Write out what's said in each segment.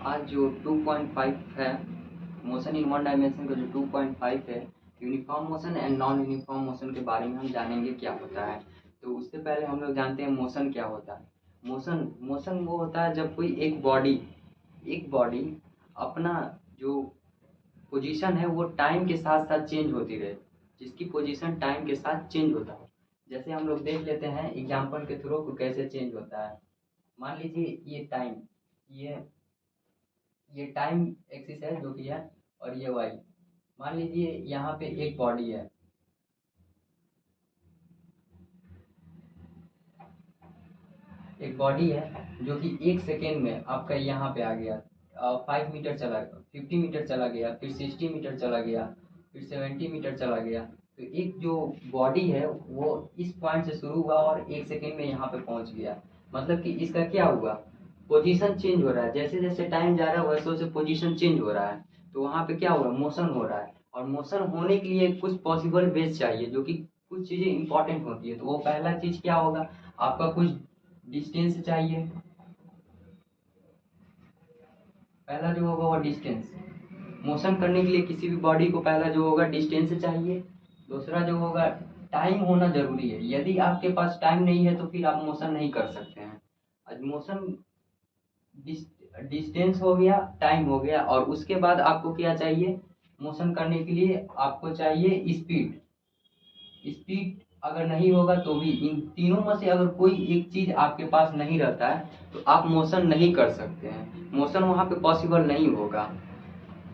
आज जो 2.5 है, मोशन इन वन डायमेंशन का जो 2.5 है, uniform motion and non uniform motion के बारे में हम जानेंगे क्या होता है। तो उससे पहले हम लोग जानते हैं मोशन क्या होता है। मोशन मोशन वो होता है जब कोई एक बॉडी अपना जो पोजीशन है वो टाइम के साथ साथ चेंज होती रहे, जिसकी पोजीशन टाइम के साथ चेंज होता है। जैसे हम लोग देख लेते हैं एग्जाम्पल के थ्रू को कैसे चेंज होता है। मान लीजिए ये टाइम एक्सिस है जो कि है, और ये वाई। मान लीजिए यहाँ पे एक बॉडी है, जो कि 1 सेकेंड में आपका यहाँ पे आ गया, 5 मीटर चला गया, 50 मीटर चला गया, फिर 60 मीटर चला गया, फिर 70 मीटर चला गया। तो एक जो बॉडी है वो इस पॉइंट से शुरू हुआ और 1 सेकेंड में यहाँ पे पहुँच गया। मतलब कि इसका क्या हुआ, पोजीशन चेंज हो रहा है। जैसे जैसे टाइम जा रहा है वैसे वैसे पोजीशन चेंज हो रहा है। तो वहाँ पे क्या हो रहा है, मोशन हो रहा है। और मोशन होने के लिए कुछ पॉसिबल बेस चाहिए, जो कि कुछ चीज़ें इंपॉर्टेंट होती है। तो वो पहला चीज़ क्या होगा, आपका कुछ डिस्टेंस चाहिए। पहला जो होगा वो डिस्टेंस, मोशन करने के लिए किसी भी बॉडी को पहला जो होगा डिस्टेंस चाहिए। दूसरा जो होगा टाइम होना जरूरी है। यदि आपके पास टाइम नहीं है तो फिर आप मोशन नहीं कर सकते हैं। आज मोशन डिस्टेंस हो गया, टाइम हो गया, और उसके बाद आपको क्या चाहिए, मोशन करने के लिए आपको चाहिए स्पीड। स्पीड अगर नहीं होगा तो भी इन तीनों में से अगर कोई एक चीज आपके पास नहीं रहता है तो आप मोशन नहीं कर सकते हैं। मोशन वहां पे पॉसिबल नहीं होगा।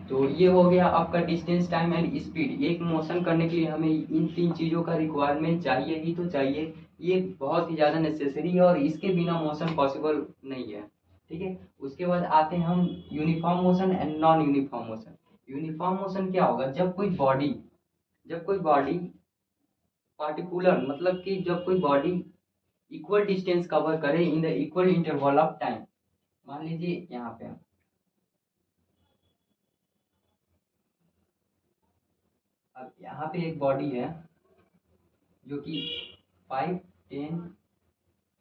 तो ये हो गया आपका डिस्टेंस, टाइम एंड स्पीड। एक मोशन करने के लिए हमें इन 3 चीजों का रिक्वायरमेंट चाहिए ही तो चाहिए। ये बहुत ही ज्यादा नेसेसरी है और इसके बिना मोशन पॉसिबल नहीं है। ठीक है, उसके बाद आते हैं हम uniform motion and non uniform motion. Uniform motion क्या होगा, जब कोई बॉडी पार्टिकुलर, मतलब कि जब कोई बॉडी इक्वल डिस्टेंस कवर करे इन the equal interval of time. मान लीजिए यहाँ पे अब यहाँ पे एक बॉडी है जो कि 5, 10,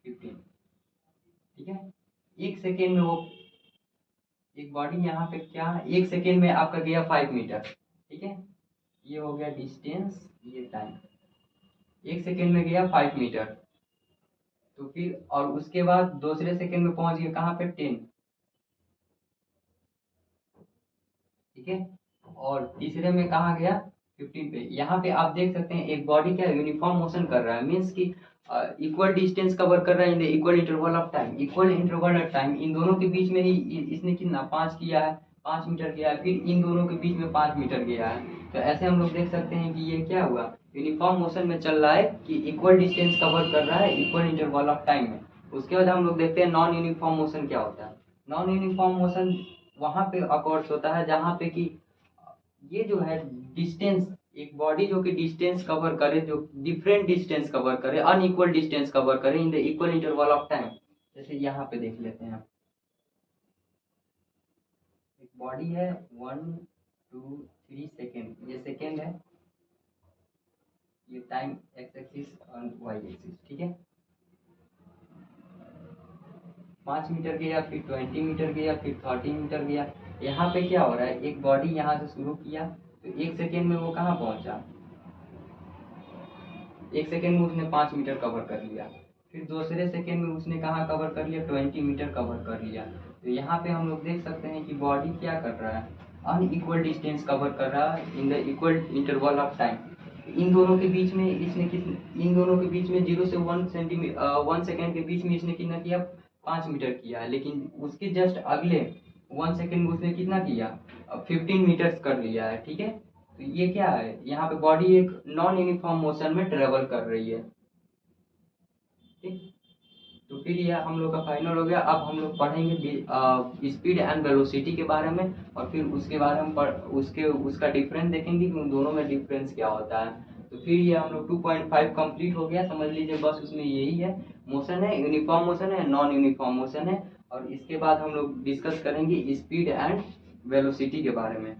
15, ठीक है। 1 सेकेंड में वो एक बॉडी यहाँ पे क्या, 1 सेकेंड में आपका गया 5 मीटर, ठीक है। ये हो गया डिस्टेंस, ये टाइम। 1 सेकेंड में गया 5 मीटर। तो फिर और उसके बाद दूसरे सेकेंड में पहुंच गया कहाँ पे, 10, ठीक है। और तीसरे में कहाँ गया, 15 पे। यहाँ पे आप देख सकते हैं एक बॉडी क्या यूनिफॉर्म मोशन कर रहा है, मीन्स कि इक्वल डिस्टेंस कवर कर रहा है in the equal interval of time. Equal interval of time, इन दोनों के बीच में ही इसने कितना 5 किया है, 5 मीटर गया है, फिर इन दोनों के बीच में 5 मीटर गया है। तो ऐसे हम लोग देख सकते हैं कि ये क्या हुआ, यूनिफॉर्म मोशन में चल रहा है कि इक्वल डिस्टेंस कवर कर रहा है इक्वल इंटरवल ऑफ टाइम में। उसके बाद हम लोग देखते हैं नॉन यूनिफॉर्म मोशन क्या होता है। नॉन यूनिफॉर्म मोशन वहां पे अकॉर्ड्स होता है जहां पे कि ये जो है डिस्टेंस, एक बॉडी जो कि डिस्टेंस कवर करे, जो डिफरेंट डिस्टेंस कवर करे, अनइक्वल डिस्टेंस कवर करे इन the equal interval of time. जैसे यहाँ पे देख लेते हैं, एक बॉडी है 1, 2, 3 सेकेंड, ये सेकेंड है, ये टाइम एक्स एक्सिस और वाई एक्सिस, ठीक है। 5 मीटर गया, फिर 20 मीटर गया, फिर 30 मीटर गया। यहाँ पे क्या हो रहा है, एक बॉडी यहाँ से शुरू किया तो 1 सेकेंड में वो कहाँ पहुंचा, 1 सेकेंड में उसने 5 मीटर कवर कर लिया। फिर दूसरे सेकेंड में उसने कहाँ कवर कर लिया, 20 मीटर कवर कर लिया। तो यहाँ पे हम लोग देख सकते हैं कि बॉडी क्या कर रहा है, अनइक्वल डिस्टेंस कवर कर रहा है in the equal interval of time. इन दोनों के बीच में इसने इन दोनों के बीच में 0 से 1 सेकेंड के बीच में इसने कितना किया, 5 मीटर किया है। लेकिन उसके जस्ट अगले 1 सेकेंड में उसने कितना किया, 15 मीटर कर लिया है, ठीक है। तो ये क्या है, यहाँ पे बॉडी एक नॉन यूनिफॉर्म मोशन में ट्रेवल कर रही है, ठीक। तो फिर ये हम लोग का फाइनल हो गया। अब हम लोग पढ़ेंगे स्पीड एंड वेलोसिटी के बारे में, और फिर उसके बारे में उसका डिफरेंस देखेंगे कि उन दोनों में डिफरेंस क्या होता है। तो फिर ये हम लोग 2.5 कंप्लीट हो गया, समझ लीजिए। बस उसमें यही है, मोशन है, यूनिफॉर्म मोशन है, नॉन यूनिफॉर्म मोशन है। और इसके बाद हम लोग डिस्कस करेंगे स्पीड एंड वेलोसिटी के बारे में।